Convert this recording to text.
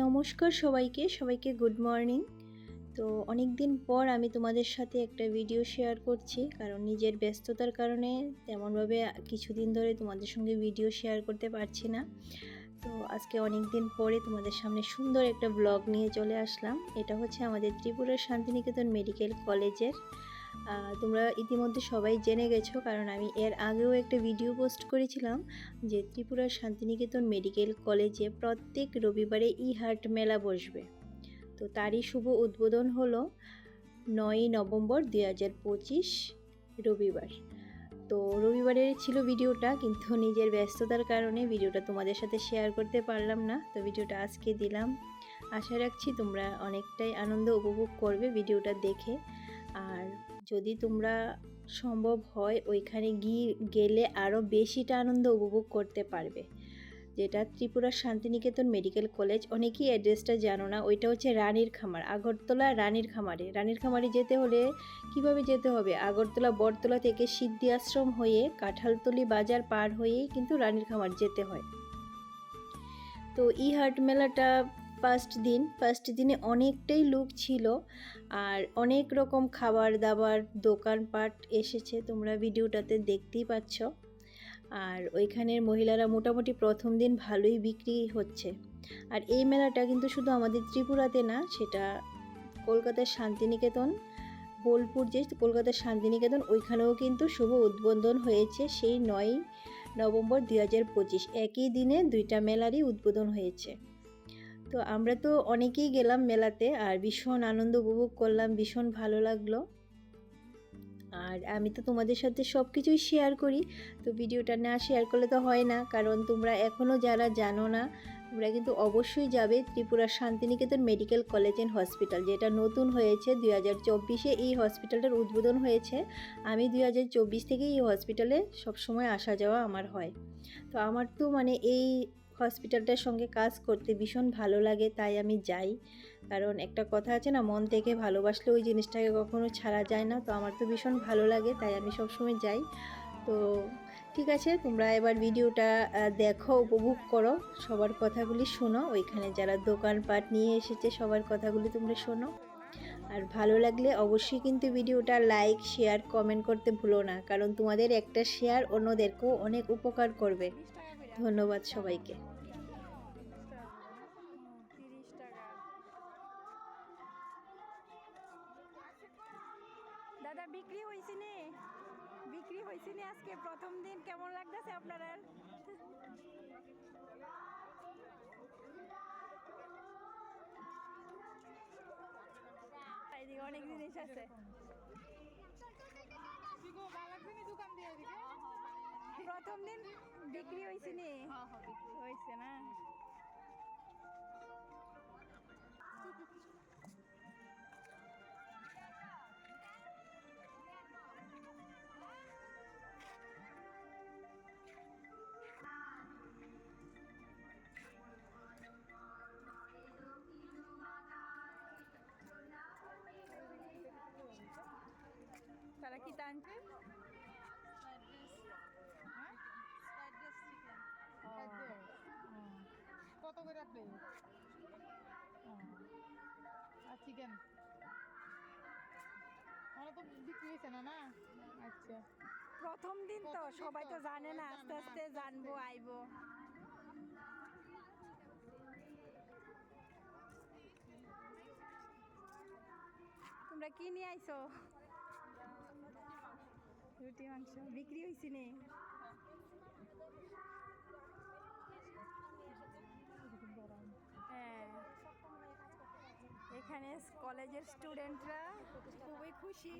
নমস্কার সবাইকে good morning. তো অনেক দিন পর আমি তোমাদের সাথে একটা ভিডিও শেয়ার করছি, কারণ নিজের ব্যস্ততার কারণে তেমনভাবে কিছুদিন ধরে তোমাদের সঙ্গে ভিডিও শেয়ার করতে পারছি না। তো আজকে অনেক দিন পরে তোমাদের সামনে সুন্দর একটা ব্লগ নিয়ে চলে আসলাম। এটা হচ্ছে আমাদের ত্রিপুরার শান্তিনিকেতন মেডিকেল কলেজের। তোমরা ইতিমধ্যে সবাই জেনে গেছো, কারণ আমি এর আগেও একটা ভিডিও পোস্ট করেছিলাম যে ত্রিপুরার শান্তিনিকেতন মেডিকেল কলেজে প্রত্যেক রবিবারে হার্ট মেলা বসবে। তো তারই শুভ উদ্বোধন হলো 9ই নভেম্বর 2025 রবিবার। তো রবিবারের ছিল ভিডিওটা, কিন্তু নিজের ব্যস্ততার কারণে ভিডিওটা তোমাদের সাথে শেয়ার করতে পারলাম না। তো ভিডিওটা আজকে দিলাম। আশা রাখছি তোমরা অনেকটাই আনন্দ উপভোগ করবে ভিডিওটা দেখে। আর যদি তোমরা সম্ভব হয় ওইখানে গেলে আরও বেশিটা আনন্দ উপভোগ করতে পারবে। যেটা ত্রিপুরার শান্তিনিকেতন মেডিকেল কলেজ, অনেকেই অ্যাড্রেসটা জানো না। ওইটা হচ্ছে রানীর খামার, আগরতলা রানীর খামারে যেতে হলে কিভাবে যেতে হবে? আগরতলা বটতলা থেকে সিদ্ধি আশ্রম হয়ে কাঁঠালতলি বাজার পার হয়েই কিন্তু রানীর খামার যেতে হয়। তো হার্ট মেলাটা ফার্স্ট দিনে অনেকটাই লোক ছিল, আর অনেক রকম খাবার দাবার দোকানপাট এসেছে, তোমরা ভিডিওটাতে দেখতেই পাচ্ছ। আর ওইখানের মহিলারা মোটামুটি প্রথম দিন ভালোই বিক্রি হচ্ছে। আর এই মেলাটা কিন্তু শুধু আমাদের ত্রিপুরাতে না, সেটা কলকাতার শান্তিনিকেতন, বোলপুর যে কলকাতার শান্তিনিকেতন, ওইখানেও কিন্তু শুভ উদ্বোধন হয়েছে সেই 9ই নভেম্বর 2025। একই দিনে দুইটা মেলারই উদ্বোধন হয়েছে। তো আমরা তো অনেকেই গেলাম মেলাতে, আর ভীষণ আনন্দ উপভোগ করলাম, ভীষণ ভালো লাগলো। আর আমি তো তোমাদের সাথে সব কিছুই শেয়ার করি, তো ভিডিওটা না শেয়ার করলে তো হয় না। কারণ তোমরা এখনও যারা জানো না, তোমরা কিন্তু অবশ্যই যাবে ত্রিপুরার Santiniketan medical college and hospital, যেটা নতুন হয়েছে 2024-এ এই হসপিটালটার উদ্বোধন হয়েছে। আমি 2024 থেকে এই হসপিটালে সবসময় আসা যাওয়া আমার হয়। তো আমার তো এই হসপিটালটার সঙ্গে কাজ করতে ভীষণ ভালো লাগে, তাই আমি যাই। কারণ একটা কথা আছে না, মন থেকে ভালোবাসলে ওই জিনিসটাকে কখনো ছাড়া যায় না। তো আমার তো ভীষণ ভালো লাগে, তাই আমি সবসময় যাই। তো ঠিক আছে, তোমরা এবার ভিডিওটা দেখো, উপভোগ করো, সবার কথাগুলি শোনো। ওইখানে যারা দোকানপাট নিয়ে এসেছে সবার কথাগুলি তোমরা শোনো। আর ভালো লাগলে অবশ্যই কিন্তু ভিডিওটা লাইক শেয়ার কমেন্ট করতে ভুলো না, কারণ তোমাদের একটা শেয়ার অন্যদেরকেও অনেক উপকার করবে। ধন্যবাদ সবাইকে। দাদা বিক্রি হয়েছে নি আজকে প্রথম দিন? কেমন লাগতেছে আপনারা? এইদিকে অনেক জিনিস আছে। প্রথম দিন বিক্রি হয়েছে নি? হয়েছে না? তারা কি টানছে? কত করে প্লেট? আর চিকেন আমরা তো বিক্রি হয়েছে না না। আচ্ছা, প্রথম দিন তো সবাই তো জানে না, আস্তে আস্তে জানবো, আইবো। তোমরা কি নিয়ে আইছো? রুটি মাংস বিক্রি হয়েছে নি? হ্যাঁ, এখানে কলেজের স্টুডেন্টরা খুবই খুশি।